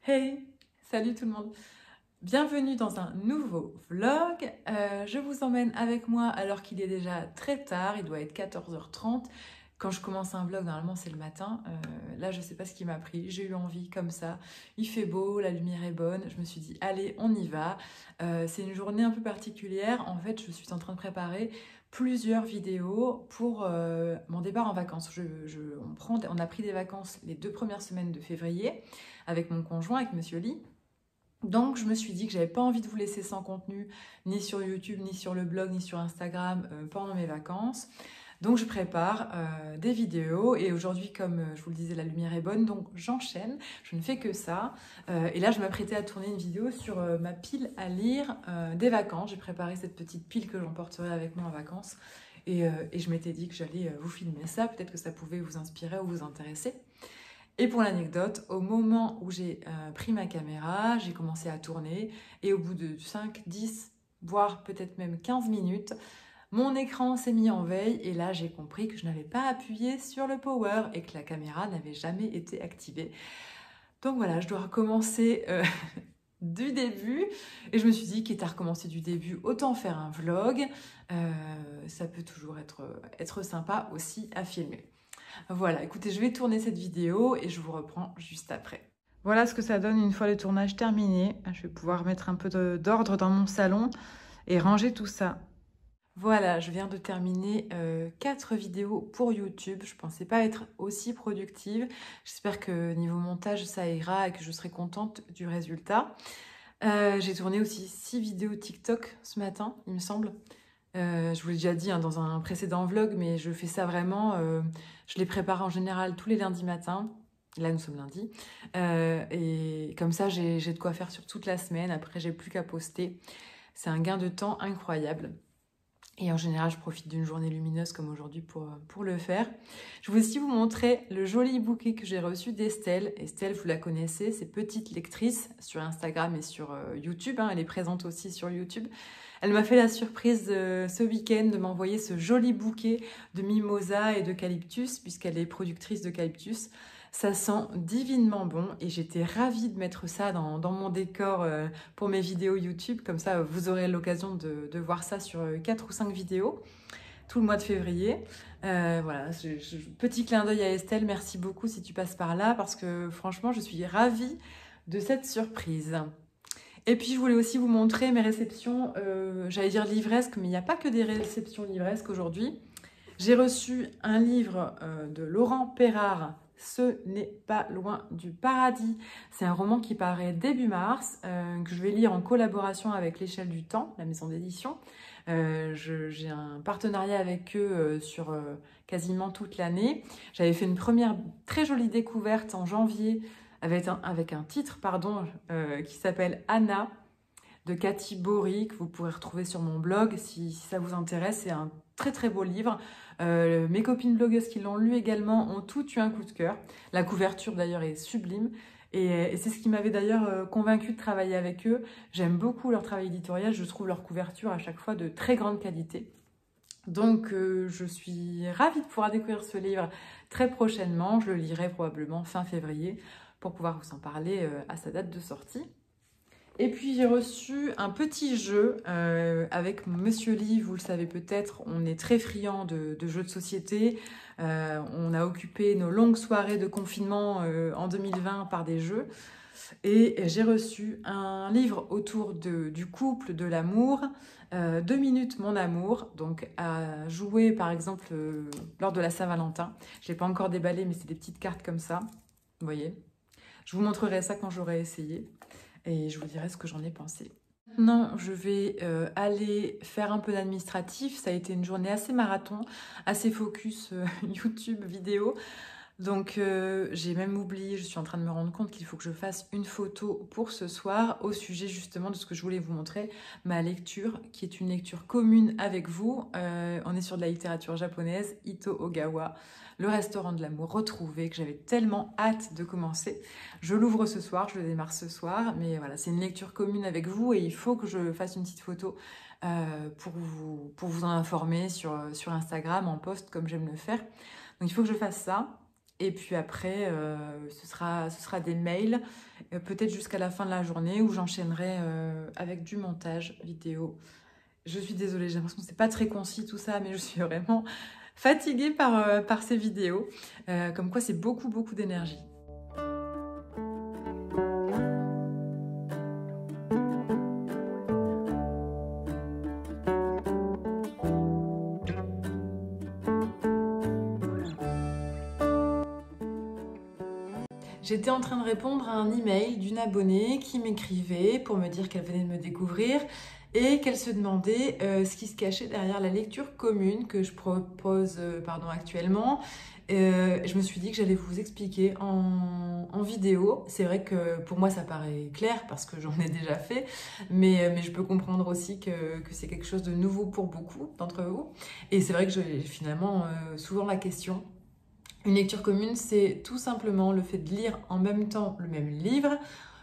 Hey, salut tout le monde. Bienvenue dans un nouveau vlog. Je vous emmène avec moi alors qu'il est déjà très tard, il doit être 14h30. Quand je commence un vlog, normalement c'est le matin. Là, je sais pas ce qui m'a pris. J'ai eu envie comme ça. Il fait beau, la lumière est bonne. Je me suis dit, allez, on y va. C'est une journée un peu particulière. En fait, je suis en train de préparer plusieurs vidéos pour mon départ en vacances. On a pris des vacances les 2 premières semaines de février avec mon conjoint, avec Monsieur Lee. Donc je me suis dit que j'avais pas envie de vous laisser sans contenu, ni sur YouTube, ni sur le blog, ni sur Instagram pendant mes vacances. Donc je prépare des vidéos et aujourd'hui, comme je vous le disais, la lumière est bonne, donc j'enchaîne, je ne fais que ça. Et là, je m'apprêtais à tourner une vidéo sur ma pile à lire des vacances. J'ai préparé cette petite pile que j'emporterai avec moi en vacances et je m'étais dit que j'allais vous filmer ça, peut-être que ça pouvait vous inspirer ou vous intéresser. Et pour l'anecdote, au moment où j'ai pris ma caméra, j'ai commencé à tourner et au bout de 5, 10, voire peut-être même 15 minutes, mon écran s'est mis en veille et là j'ai compris que je n'avais pas appuyé sur le power et que la caméra n'avait jamais été activée. Donc voilà, je dois recommencer du début et je me suis dit quitte à recommencer du début, autant faire un vlog. Ça peut toujours être sympa aussi à filmer. Voilà, écoutez, je vais tourner cette vidéo et je vous reprends juste après. Voilà ce que ça donne une fois le tournage terminé. Je vais pouvoir mettre un peu d'ordre dans mon salon et ranger tout ça. Voilà, je viens de terminer 4 vidéos pour YouTube. Je ne pensais pas être aussi productive. J'espère que niveau montage, ça ira et que je serai contente du résultat. J'ai tourné aussi 6 vidéos TikTok ce matin, il me semble. Je vous l'ai déjà dit hein, dans un précédent vlog, mais je fais ça vraiment. Je les prépare en général tous les lundis matins. Là, nous sommes lundi. Et comme ça, j'ai de quoi faire sur toute la semaine. Après, j'ai plus qu'à poster. C'est un gain de temps incroyable. Et en général, je profite d'une journée lumineuse comme aujourd'hui pour le faire. Je vais aussi vous montrer le joli bouquet que j'ai reçu d'Estelle. Estelle, vous la connaissez, c'est petite lectrice sur Instagram et sur YouTube. Hein, elle est présente aussi sur YouTube. Elle m'a fait la surprise ce week-end de m'envoyer ce joli bouquet de mimosa et d'eucalyptus, puisqu'elle est productrice d'eucalyptus. Ça sent divinement bon et j'étais ravie de mettre ça dans mon décor pour mes vidéos YouTube. Comme ça, vous aurez l'occasion de voir ça sur 4 ou 5 vidéos tout le mois de février. Voilà, petit clin d'œil à Estelle, merci beaucoup si tu passes par là parce que franchement, je suis ravie de cette surprise. Et puis, je voulais aussi vous montrer mes réceptions, j'allais dire livresques, mais il n'y a pas que des réceptions livresques aujourd'hui. J'ai reçu un livre de Laurent Perrard, Ce n'est pas loin du paradis. C'est un roman qui paraît début mars, que je vais lire en collaboration avec l'Échelle du Temps, la maison d'édition. J'ai un partenariat avec eux sur quasiment toute l'année. J'avais fait une première très jolie découverte en janvier avec un titre qui s'appelle Anna de Cathy Bory, que vous pourrez retrouver sur mon blog si ça vous intéresse. C'est un très très beau livre. Mes copines blogueuses qui l'ont lu également ont toutes eu un coup de cœur. La couverture d'ailleurs est sublime. Et c'est ce qui m'avait d'ailleurs convaincue de travailler avec eux. J'aime beaucoup leur travail éditorial. Je trouve leur couverture à chaque fois de très grande qualité. Donc je suis ravie de pouvoir découvrir ce livre très prochainement. Je le lirai probablement fin février pour pouvoir vous en parler à sa date de sortie. Et puis j'ai reçu un petit jeu avec Monsieur Lee, vous le savez peut-être, on est très friand de jeux de société. On a occupé nos longues soirées de confinement en 2020 par des jeux. Et j'ai reçu un livre autour du couple, de l'amour, 2 minutes mon amour, donc à jouer par exemple lors de la Saint-Valentin. Je ne l'ai pas encore déballé, mais c'est des petites cartes comme ça, vous voyez. Je vous montrerai ça quand j'aurai essayé et je vous dirai ce que j'en ai pensé. Maintenant, je vais aller faire un peu d'administratif. Ça a été une journée assez marathon, assez focus YouTube, vidéo. Donc j'ai même oublié, je suis en train de me rendre compte qu'il faut que je fasse une photo pour ce soir au sujet justement de ce que je voulais vous montrer, ma lecture qui est une lecture commune avec vous. On est sur de la littérature japonaise, Ito Ogawa, Le restaurant de l'amour retrouvé, que j'avais tellement hâte de commencer. Je l'ouvre ce soir, je le démarre ce soir, mais voilà, c'est une lecture commune avec vous et il faut que je fasse une petite photo pour vous en informer sur Instagram, en post comme j'aime le faire. Donc il faut que je fasse ça. Et puis après, ce sera des mails, peut-être jusqu'à la fin de la journée où j'enchaînerai avec du montage vidéo. Je suis désolée, j'ai l'impression que c'est pas très concis tout ça, mais je suis vraiment fatiguée par ces vidéos. Comme quoi, c'est beaucoup, beaucoup d'énergie. J'étais en train de répondre à un email d'une abonnée qui m'écrivait pour me dire qu'elle venait de me découvrir et qu'elle se demandait ce qui se cachait derrière la lecture commune que je propose actuellement. Je me suis dit que j'allais vous expliquer en vidéo. C'est vrai que pour moi ça paraît clair parce que j'en ai déjà fait, mais je peux comprendre aussi que c'est quelque chose de nouveau pour beaucoup d'entre vous. Et c'est vrai que j'ai finalement souvent la question. Une lecture commune, c'est tout simplement le fait de lire en même temps le même livre.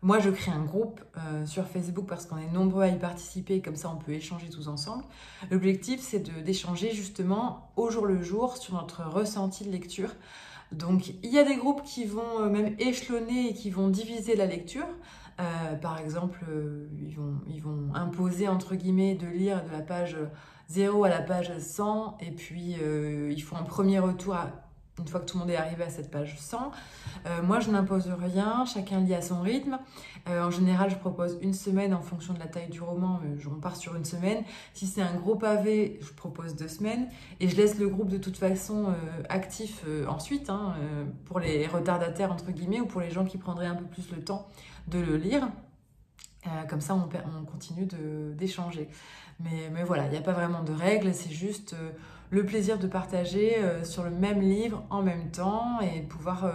Moi, je crée un groupe sur Facebook parce qu'on est nombreux à y participer, comme ça on peut échanger tous ensemble. L'objectif, c'est d'échanger justement au jour le jour sur notre ressenti de lecture. Donc, il y a des groupes qui vont même échelonner et qui vont diviser la lecture. Par exemple, ils vont imposer, entre guillemets, de lire de la page 0 à la page 100 et puis ils font un premier retour une fois que tout le monde est arrivé à cette page 100. Moi, je n'impose rien, chacun lit à son rythme. En général, je propose une semaine en fonction de la taille du roman, on part sur une semaine. Si c'est un gros pavé, je propose 2 semaines. Et je laisse le groupe de toute façon actif ensuite, pour les retardataires, entre guillemets, ou pour les gens qui prendraient un peu plus le temps de le lire. Comme ça, on continue d'échanger. Mais voilà, il n'y a pas vraiment de règles, c'est juste le plaisir de partager sur le même livre en même temps et de pouvoir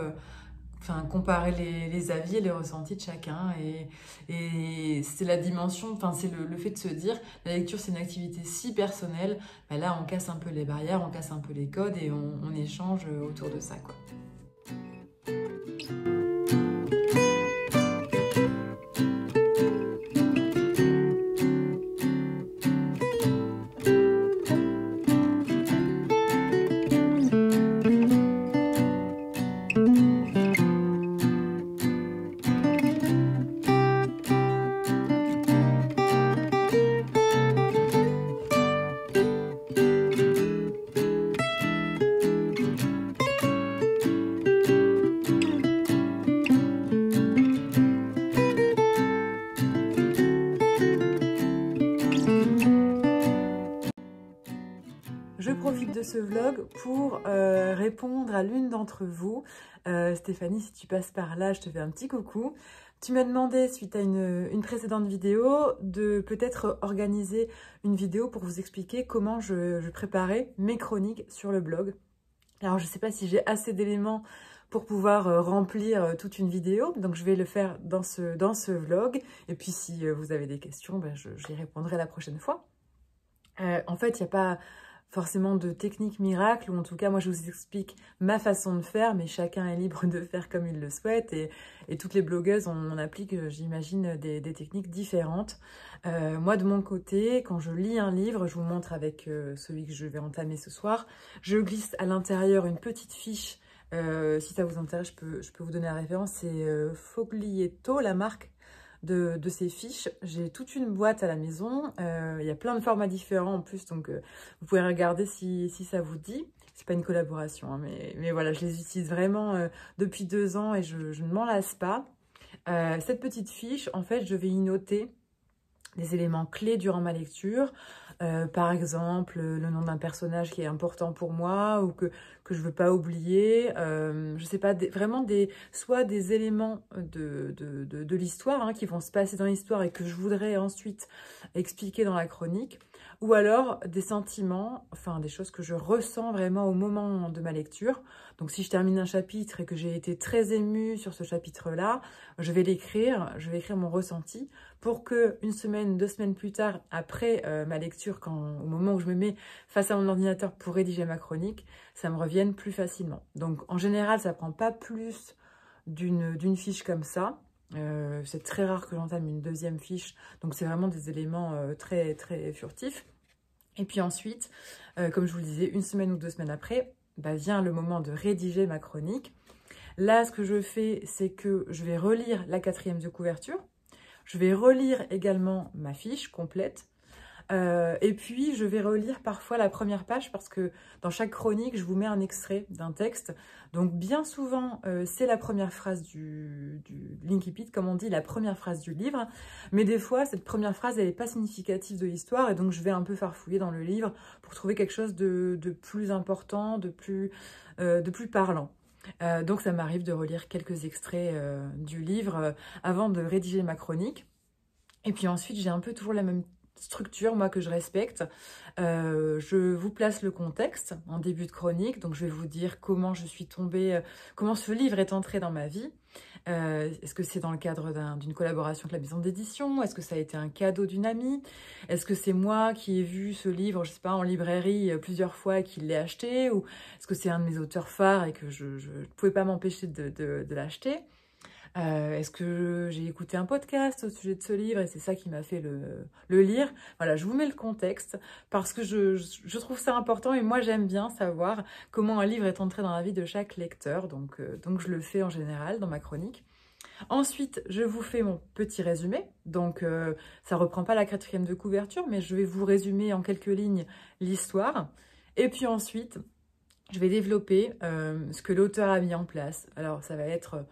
comparer les avis et les ressentis de chacun. Et c'est la dimension, c'est le fait de se dire, la lecture c'est une activité si personnelle, là on casse un peu les barrières, on casse un peu les codes et on échange autour de ça, quoi. Je profite de ce vlog pour répondre à l'une d'entre vous. Stéphanie, si tu passes par là, je te fais un petit coucou. Tu m'as demandé, suite à une précédente vidéo, de peut-être organiser une vidéo pour vous expliquer comment je préparais mes chroniques sur le blog. Alors, je ne sais pas si j'ai assez d'éléments pour pouvoir remplir toute une vidéo, donc je vais le faire dans ce vlog. Et puis, si vous avez des questions, j'y répondrai la prochaine fois. En fait, il n'y a pas forcément de technique miracle, ou en tout cas, moi, je vous explique ma façon de faire, mais chacun est libre de faire comme il le souhaite, et toutes les blogueuses, on applique, j'imagine, des techniques différentes. Moi, de mon côté, quand je lis un livre, je vous montre avec celui que je vais entamer ce soir, je glisse à l'intérieur une petite fiche. Si ça vous intéresse, je peux vous donner la référence, c'est Foglietto, la marque de ces fiches. J'ai toute une boîte à la maison, il y a plein de formats différents en plus, donc vous pouvez regarder si ça vous dit. C'est pas une collaboration, mais voilà, je les utilise vraiment depuis 2 ans et je ne m'en lasse pas. Cette petite fiche, en fait, je vais y noter des éléments clés durant ma lecture, par exemple le nom d'un personnage qui est important pour moi ou que je veux pas oublier, je sais pas, vraiment soit des éléments de l'histoire qui vont se passer dans l'histoire et que je voudrais ensuite expliquer dans la chronique, ou alors des sentiments, des choses que je ressens vraiment au moment de ma lecture. Donc si je termine un chapitre et que j'ai été très émue sur ce chapitre-là, je vais écrire mon ressenti pour que 1 semaine, 2 semaines plus tard, après ma lecture, au moment où je me mets face à mon ordinateur pour rédiger ma chronique, ça me revienne plus facilement. Donc en général, ça prend pas plus d'une fiche comme ça. C'est très rare que j'entame une 2e fiche, donc c'est vraiment des éléments très, très furtifs. Et puis ensuite, comme je vous le disais, 1 semaine ou 2 semaines après, vient le moment de rédiger ma chronique. Là, ce que je fais, c'est que je vais relire la 4e de couverture. Je vais relire également ma fiche complète. Et puis, je vais relire parfois la première page parce que dans chaque chronique, je vous mets un extrait d'un texte. Donc, bien souvent, c'est la première phrase du l'incipit, comme on dit, la première phrase du livre. Mais des fois, cette première phrase, elle n'est pas significative de l'histoire. Et donc, je vais un peu farfouiller dans le livre pour trouver quelque chose de plus important, de plus parlant. Donc, ça m'arrive de relire quelques extraits du livre avant de rédiger ma chronique. Et puis ensuite, j'ai un peu toujours la même structure, moi, que je respecte. Je vous place le contexte en début de chronique. Donc, je vais vous dire comment je suis tombée, comment ce livre est entré dans ma vie. Est-ce que c'est dans le cadre d'une collaboration avec la maison d'édition? Est-ce que ça a été un cadeau d'une amie? Est-ce que c'est moi qui ai vu ce livre, je sais pas, en librairie plusieurs fois et qui l'ai acheté? Ou est-ce que c'est un de mes auteurs phares et que je ne pouvais pas m'empêcher de l'acheter? Est-ce que j'ai écouté un podcast au sujet de ce livre et c'est ça qui m'a fait le lire? Voilà, je vous mets le contexte parce que je trouve ça important et moi j'aime bien savoir comment un livre est entré dans la vie de chaque lecteur, donc je le fais en général dans ma chronique. Ensuite, je vous fais mon petit résumé, donc ça reprend pas la 4e de couverture, mais je vais vous résumer en quelques lignes l'histoire. Et puis ensuite, je vais développer ce que l'auteur a mis en place. Alors ça va être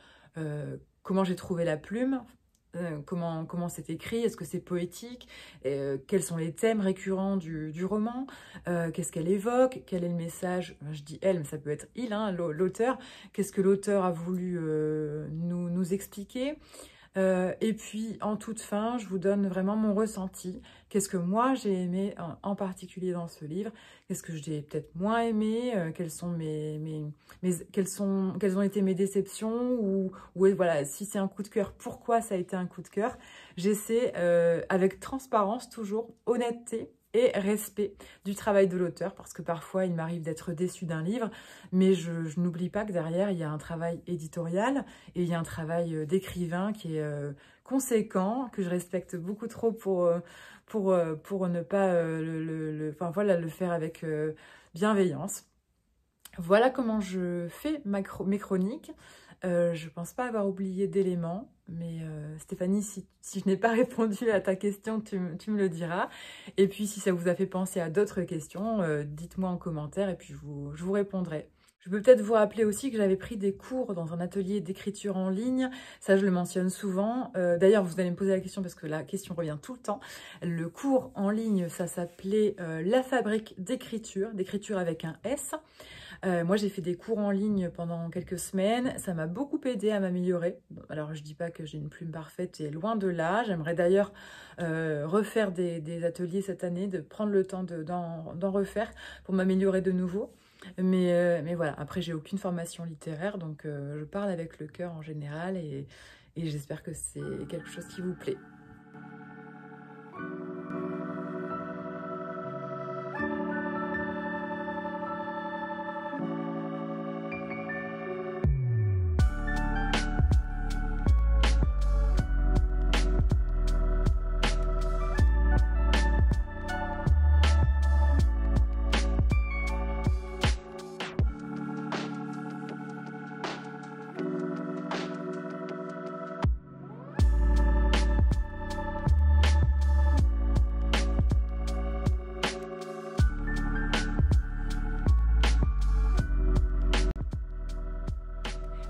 comment j'ai trouvé la plume, comment c'est écrit, est-ce que c'est poétique, quels sont les thèmes récurrents du roman, qu'est-ce qu'elle évoque, quel est le message, je dis elle, mais ça peut être il, hein, l'auteur, qu'est-ce que l'auteur a voulu nous expliquer. Et puis, en toute fin, je vous donne vraiment mon ressenti. Qu'est-ce que moi, j'ai aimé en particulier dans ce livre? Qu'est-ce que j'ai peut-être moins aimé? Quelles ont été mes déceptions? Ou voilà, si c'est un coup de cœur, pourquoi ça a été un coup de cœur? J'essaie, avec transparence, toujours, honnêteté, et respect du travail de l'auteur, parce que parfois il m'arrive d'être déçue d'un livre, mais je n'oublie pas que derrière il y a un travail éditorial et il y a un travail d'écrivain qui est conséquent, que je respecte beaucoup trop pour ne pas le faire avec bienveillance. Voilà comment je fais mes chroniques. Je pense pas avoir oublié d'éléments, mais Stéphanie, si je n'ai pas répondu à ta question, tu me le diras. Et puis, si ça vous a fait penser à d'autres questions, dites-moi en commentaire et puis je vous répondrai. Je peux peut-être vous rappeler aussi que j'avais pris des cours dans un atelier d'écriture en ligne. Ça, je le mentionne souvent. D'ailleurs, vous allez me poser la question parce que la question revient tout le temps. Le cours en ligne, ça s'appelait La fabrique d'écriture avec un S. Moi, j'ai fait des cours en ligne pendant quelques semaines. Ça m'a beaucoup aidé à m'améliorer. Alors, je ne dis pas que j'ai une plume parfaite et loin de là. J'aimerais d'ailleurs refaire des ateliers cette année, de prendre le temps d'en refaire pour m'améliorer de nouveau. Mais voilà, après, j'ai aucune formation littéraire, donc je parle avec le cœur en général et j'espère que c'est quelque chose qui vous plaît.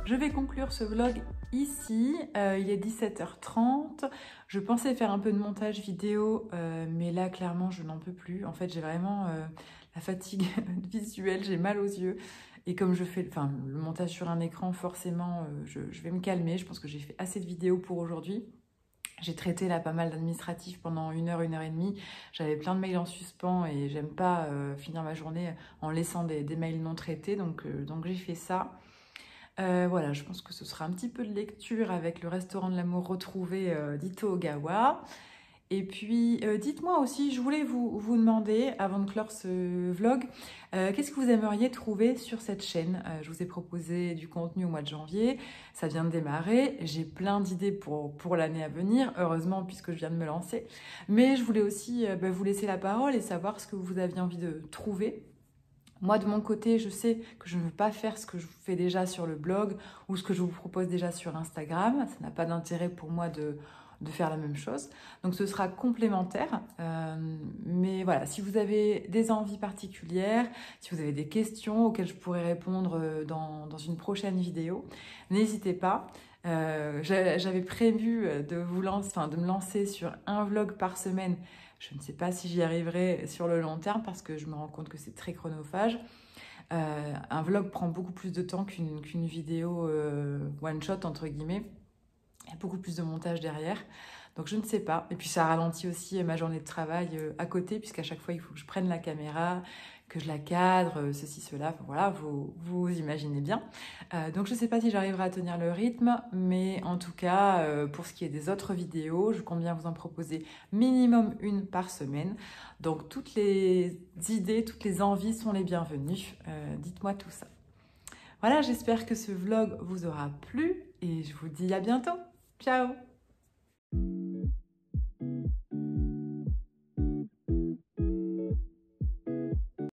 Je vais conclure ce vlog ici, il est 17h30. Je pensais faire un peu de montage vidéo, mais là clairement je n'en peux plus. En fait j'ai vraiment la fatigue visuelle, j'ai mal aux yeux. Et comme je fais le montage sur un écran, forcément je vais me calmer. Je pense que j'ai fait assez de vidéos pour aujourd'hui. J'ai traité là pas mal d'administratifs pendant 1 heure, 1 heure et demie. J'avais plein de mails en suspens et j'aime pas finir ma journée en laissant des mails non traités. Donc j'ai fait ça. Voilà, je pense que ce sera un petit peu de lecture avec le restaurant de l'amour retrouvé d'Ito Ogawa. Et puis, dites-moi aussi, je voulais vous demander, avant de clore ce vlog, qu'est-ce que vous aimeriez trouver sur cette chaîne? Je vous ai proposé du contenu au mois de janvier, ça vient de démarrer, j'ai plein d'idées pour l'année à venir, heureusement puisque je viens de me lancer. Mais je voulais aussi vous laisser la parole et savoir ce que vous aviez envie de trouver. Moi, de mon côté, je sais que je ne veux pas faire ce que je fais déjà sur le blog ou ce que je vous propose déjà sur Instagram. Ça n'a pas d'intérêt pour moi de faire la même chose. Donc, ce sera complémentaire. Mais voilà, si vous avez des envies particulières, si vous avez des questions auxquelles je pourrais répondre dans une prochaine vidéo, n'hésitez pas. J'avais prévu de me lancer sur un vlog par semaine. Je ne sais pas si j'y arriverai sur le long terme parce que je me rends compte que c'est très chronophage. Un vlog prend beaucoup plus de temps qu'une vidéo one shot entre guillemets. Il y a beaucoup plus de montage derrière. Donc je ne sais pas. Et puis ça ralentit aussi ma journée de travail à côté, puisqu'à chaque fois il faut que je prenne la caméra, que je la cadre, ceci, cela. Enfin, voilà, vous imaginez bien. Donc je ne sais pas si j'arriverai à tenir le rythme, mais en tout cas, pour ce qui est des autres vidéos, je compte bien vous en proposer minimum une par semaine. Donc toutes les idées, toutes les envies sont les bienvenues. Dites-moi tout ça. Voilà, j'espère que ce vlog vous aura plu et je vous dis à bientôt. Ciao!